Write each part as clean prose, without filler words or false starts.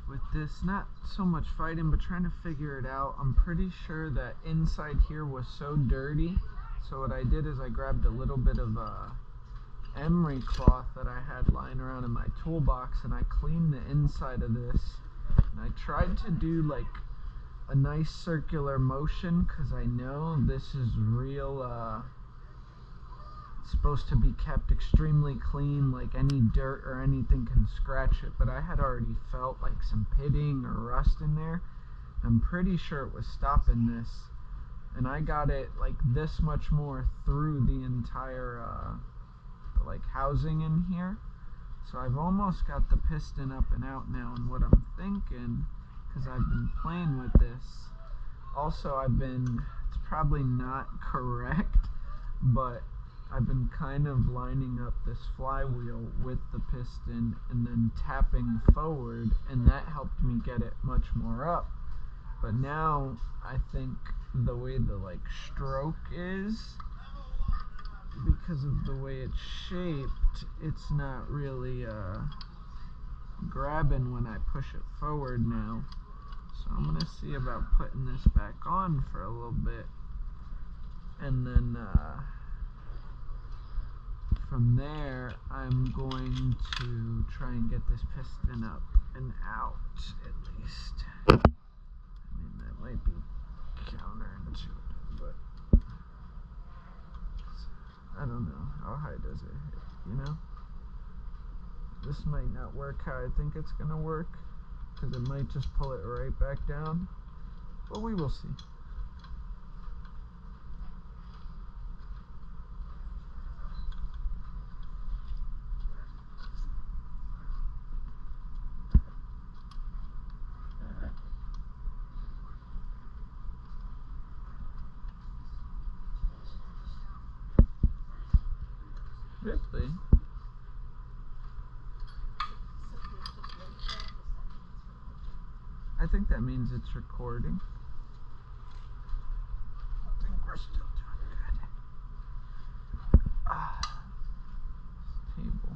with this, not so much fighting, but trying to figure it out. I'm pretty sure that inside here was so dirty, so what I did is I grabbed a little bit of emery cloth that I had lying around in my toolbox, and I cleaned the inside of this, and I tried to do like a nice circular motion because I know this is real supposed to be kept extremely clean, like any dirt or anything can scratch it, but I had already felt like some pitting or rust in there. I'm pretty sure it was stopping this, and I got it like this much more through the entire like housing in here, so I've almost got the piston up and out now. And what I'm thinking, because I've been playing with this, also it's probably not correct, but I've been kind of lining up this flywheel with the piston and then tapping forward, and that helped me get it much more up. But now I think the way the like stroke is, because of the way it's shaped, it's not really grabbing when I push it forward now. So I'm gonna see about putting this back on for a little bit, and then from there I'm going to try and get this piston up and out at least. I mean, that might be counterintuitive, but I don't know. How high does it hit, you know? This might not work how I think it's gonna work, because it might just pull it right back down, but we will see. Really? I think that means it's recording. I think we're still doing good. Table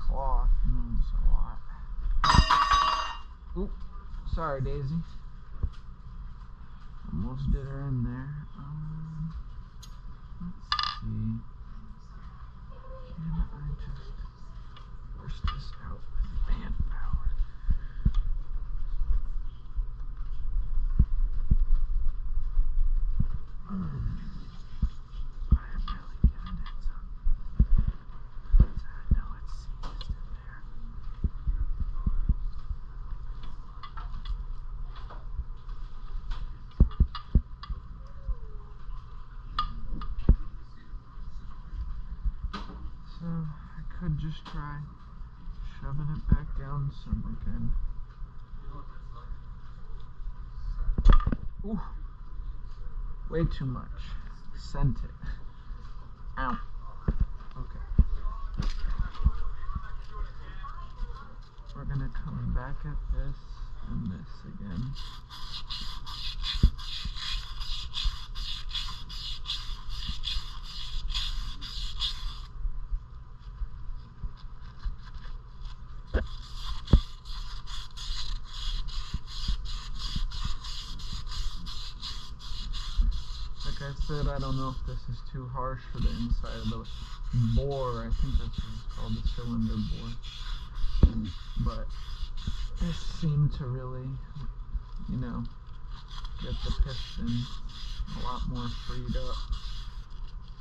cloth moves a lot. Oop, sorry Daisy. Almost did her in there. Let's see. Can I just force this out with hand power? I am really getting it. I know it's seized in there. So I could just try shoving it back down some again. Ooh, way too much. Sent it. Ow. Okay. We're gonna come back at this and this again. Like I said, I don't know if this is too harsh for the inside of the bore. I think that's what it's called, the cylinder bore. But this seemed to really, you know, get the piston a lot more freed up.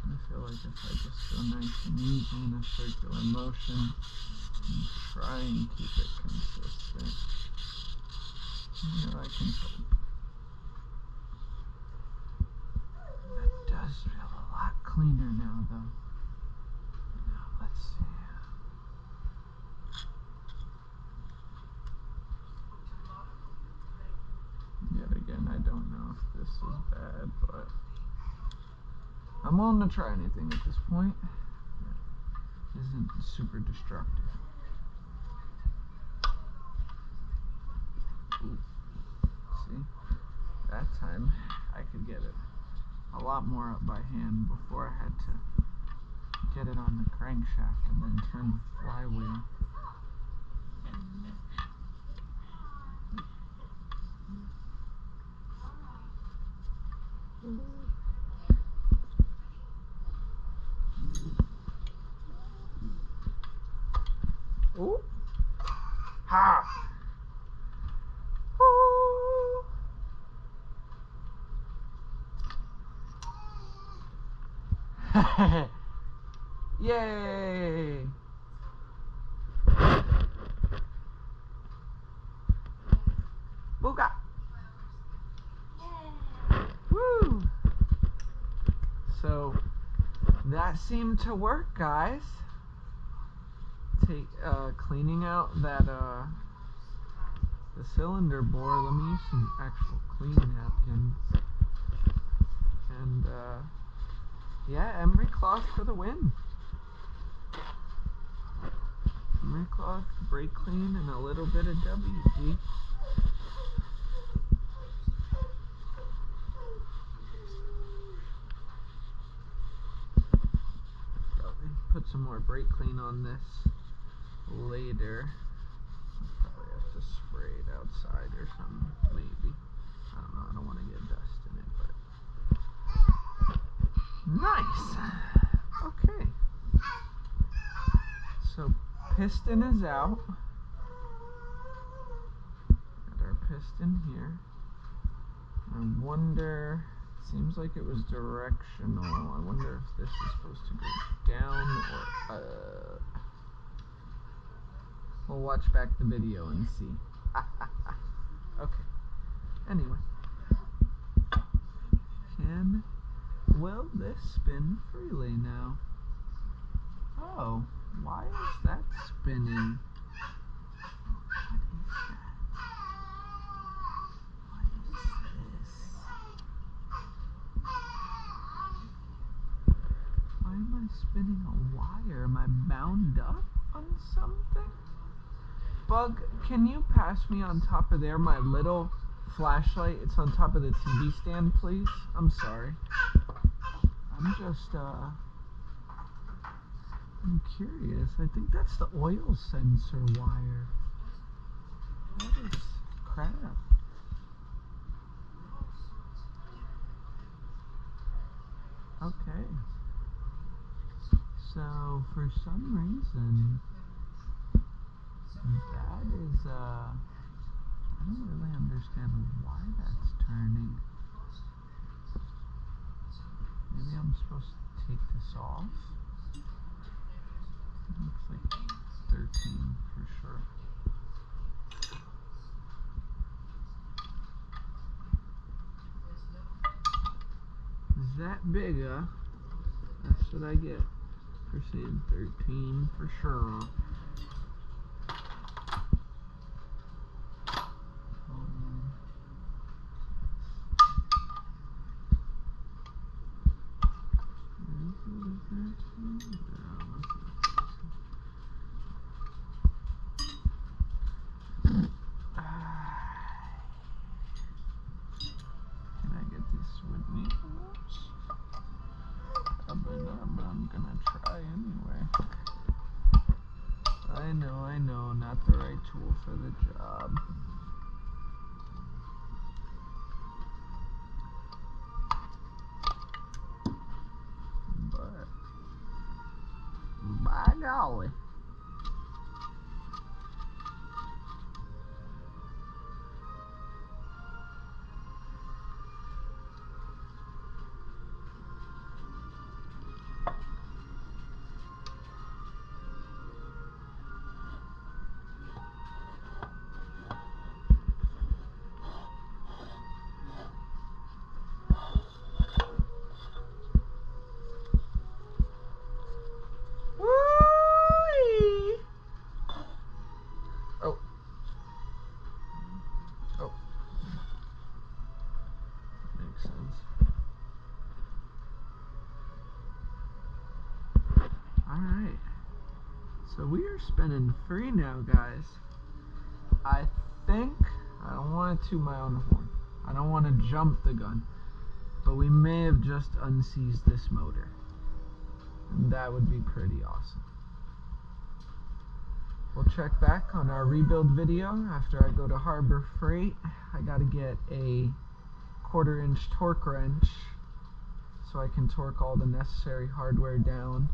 I feel like if I just go nice and easy in a circular motion and try and keep it consistent, you know, I can hope. It does feel a lot cleaner now, though. Now, let's see. Yet again, I don't know if this is bad, but I'm willing to try anything at this point that isn't super destructive. Ooh. See? That time I could get it a lot more up by hand before I had to get it on the crankshaft and then turn the flywheel. Woo! Yay! Booga! Woo! So that seemed to work, guys. Cleaning out that the cylinder bore. Let me use some actual clean napkins. And yeah, emery cloth for the win. Emery cloth, brake clean, and a little bit of WD. Probably put some more brake clean on this later. I'll probably have to spray it outside or something, maybe. I don't know, I don't want to get dust in it, but nice. Okay. So piston is out. Got our piston here. I wonder, seems like it was directional. I wonder if this is supposed to go down or we'll watch back the video and see. Okay. Anyway. Will this spin freely now? Oh, why is that spinning? What is this? Why am I spinning a wire? Am I bound up on something? Bug, can you pass me on top of there my little flashlight? It's on top of the TV stand, please. I'm sorry. I'm curious. I think that's the oil sensor wire. That is crap. Okay. So, for some reason, that is, I don't really understand why that's turning. Maybe I'm supposed to take this off. It looks like 13 for sure. Is that big, huh? That's what I get for saying 13 for sure. I'm gonna try anyway. I know, not the right tool for the job. But, by golly. Alright, so we are spinning free now, guys. I think, I don't want to toot my own horn. I don't want to jump the gun. But we may have just unseized this motor. And that would be pretty awesome. We'll check back on our rebuild video after I go to Harbor Freight. I gotta get a 1/4 inch torque wrench so I can torque all the necessary hardware down.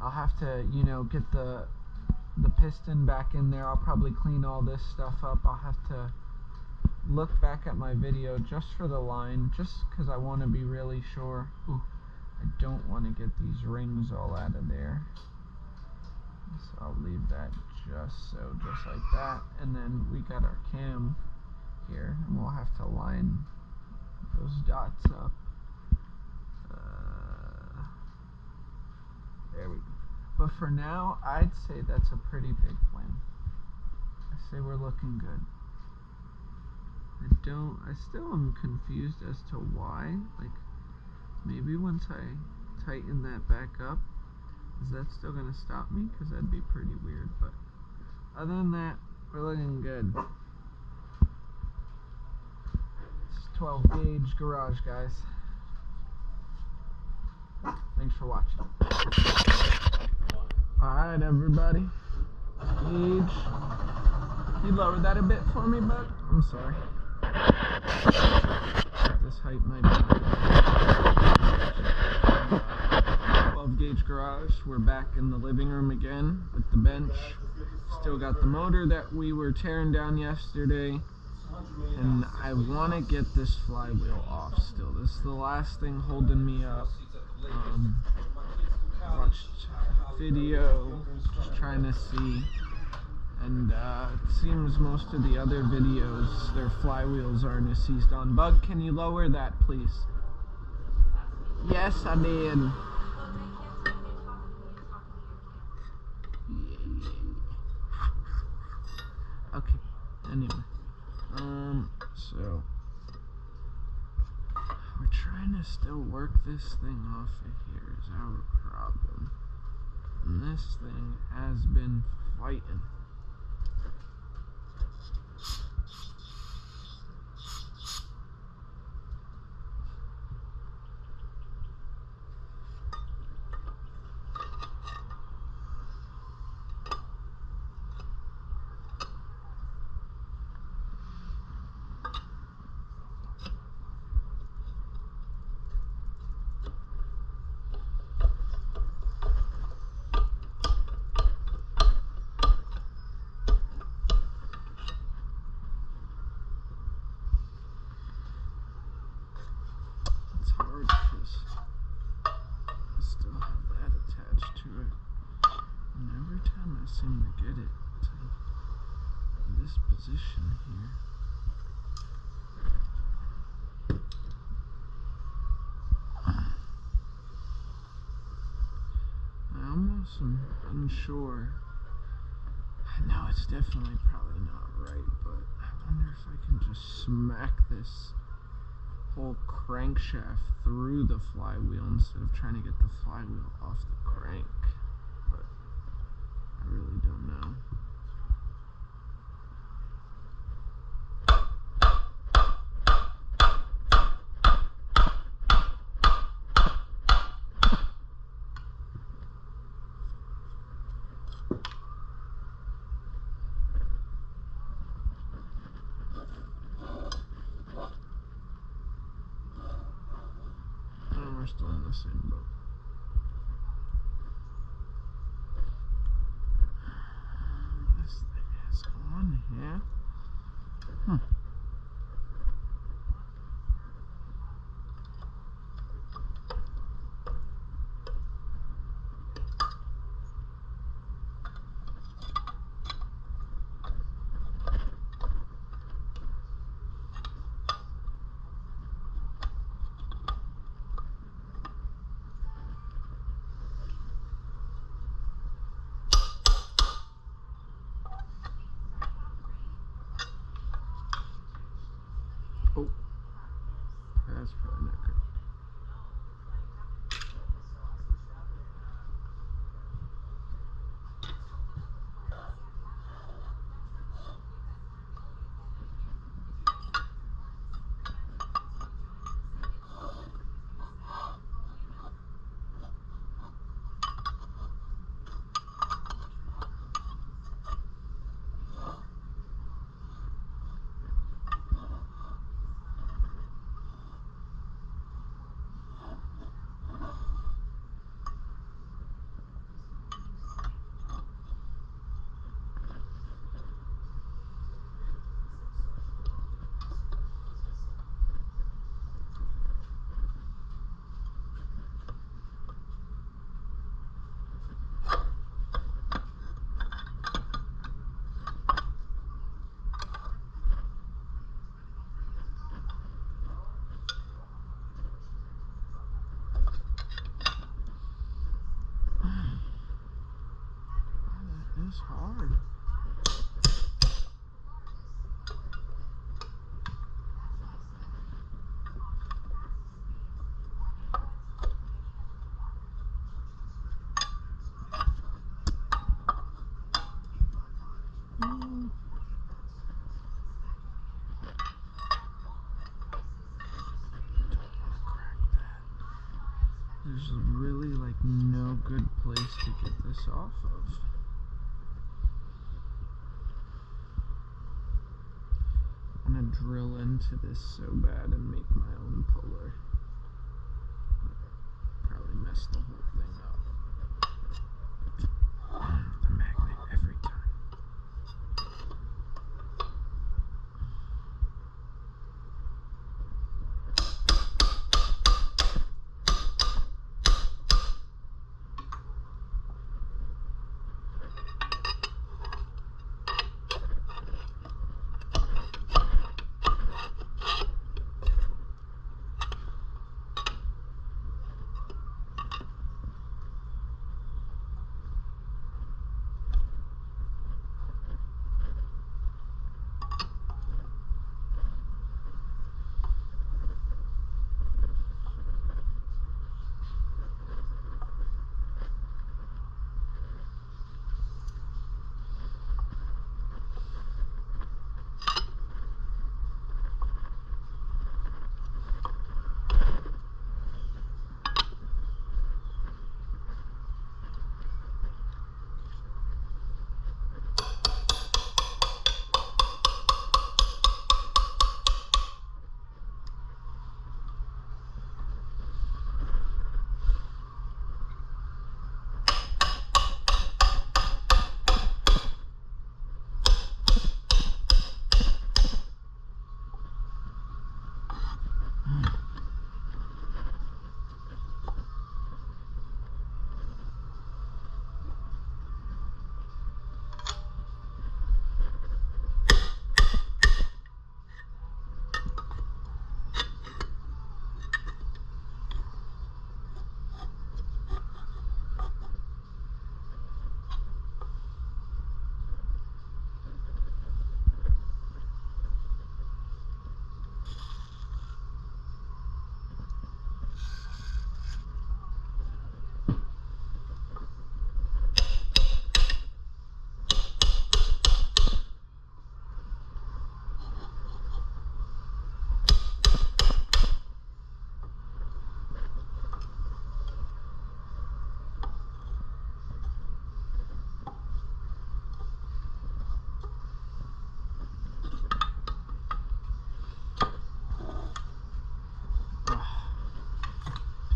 I'll have to, you know, get the the piston back in there. I'll probably clean all this stuff up. I'll have to look back at my video just for the line, just because I want to be really sure. Ooh, I don't want to get these rings all out of there. So I'll leave that just like that. And then we got our cam here, and we'll have to line those dots up. There we go. But for now, I'd say that's a pretty big win. I say we're looking good. I still am confused as to why. Like, maybe once I tighten that back up, is that still gonna stop me? Because that'd be pretty weird. But other than that, we're looking good. It's 12 gauge garage, guys. Thanks for watching. Alright, everybody. Gauge. You lowered that a bit for me, bud? I'm sorry. This height might be 12 gauge garage. We're back in the living room again with the bench. Still got the motor that we were tearing down yesterday. And I want to get this flywheel off still. This is the last thing holding me up. Watched video, just trying to see. And it seems most of the other videos, their flywheels aren't seized on. Bug, can you lower that, please? Yes, I did. Okay, anyway. So we're trying to still work this thing off of here is our problem. And this thing has been fighting. Hard because I still have that attached to it, and every time I seem to get it to this position here, I almost am unsure. I know it's definitely probably not right, but I wonder if I can just smack this whole crankshaft through the flywheel instead of trying to get the flywheel off the crank. But I really don't know. We're still in the same boat. This thing is on here. Oh, that's probably not good. hard. There's really like no good place to get this off of. I want to drill into this so bad and make my own puller. Probably mess the whole thing up. The magnet every time.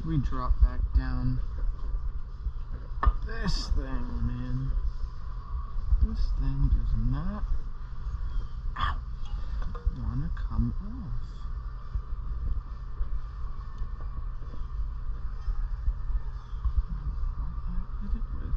We drop back down. This thing, man. This thing does not want to come off. What I hit it with.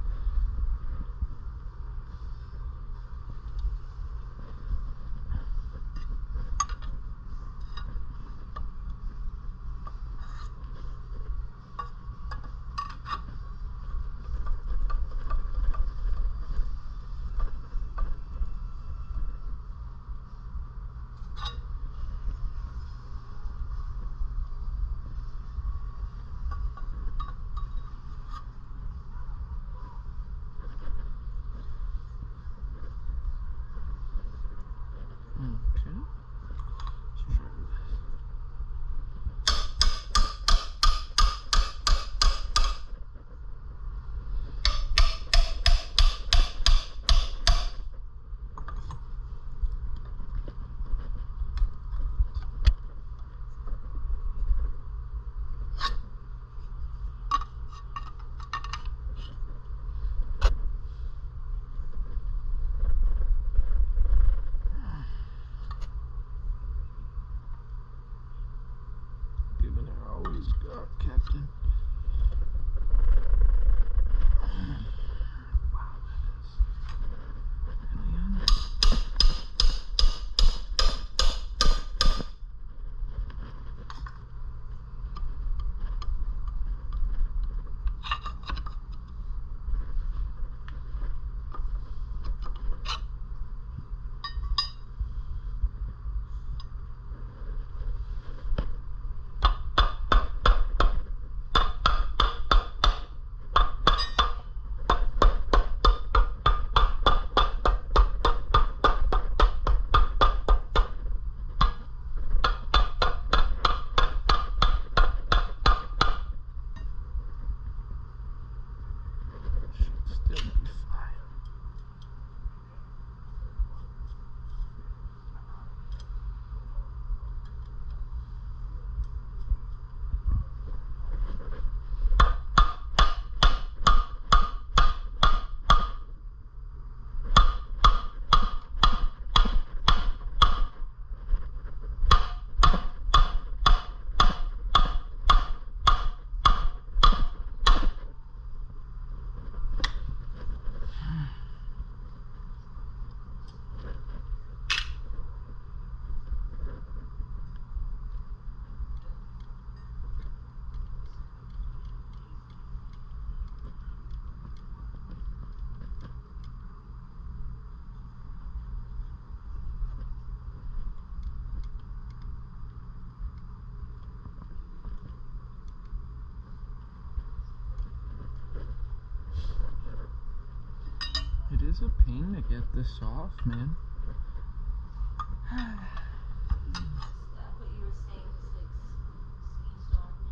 a pain to get this off, man.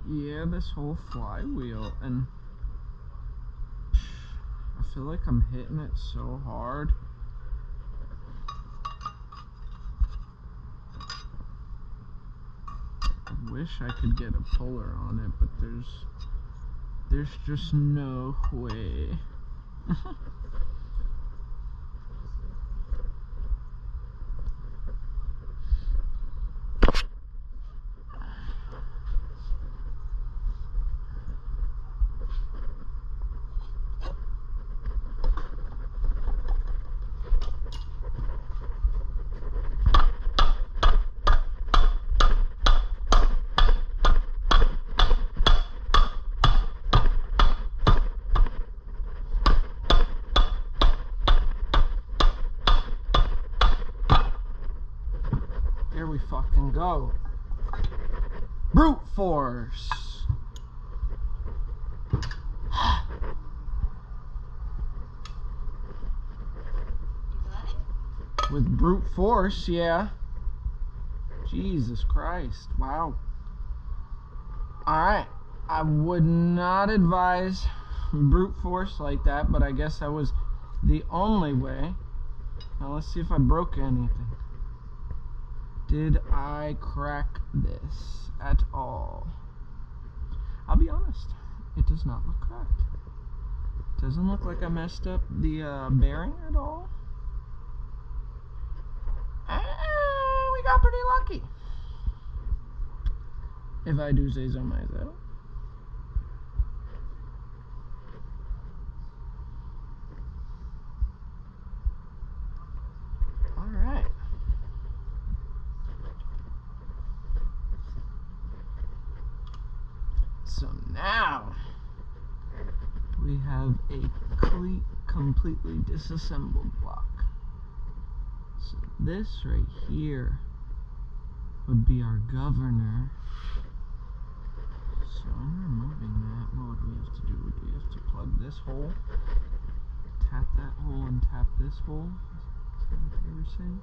Yeah, this whole flywheel, and I feel like I'm hitting it so hard. I wish I could get a puller on it, but there's just no way. Here we fucking go. Brute force. With brute force, yeah. Jesus Christ. Wow. Alright. I would not advise brute force like that, but I guess that was the only way. Now let's see if I broke anything. Did I crack this at all? I'll be honest, it does not look cracked. Doesn't look like I messed up the bearing at all. We got pretty lucky, if I do say so myself. Alright. So now we have a completely disassembled block. So this right here would be our governor. So I'm removing that. What would we have to do? Would we have to plug this hole, tap that hole, and tap this hole? Is that what they were saying?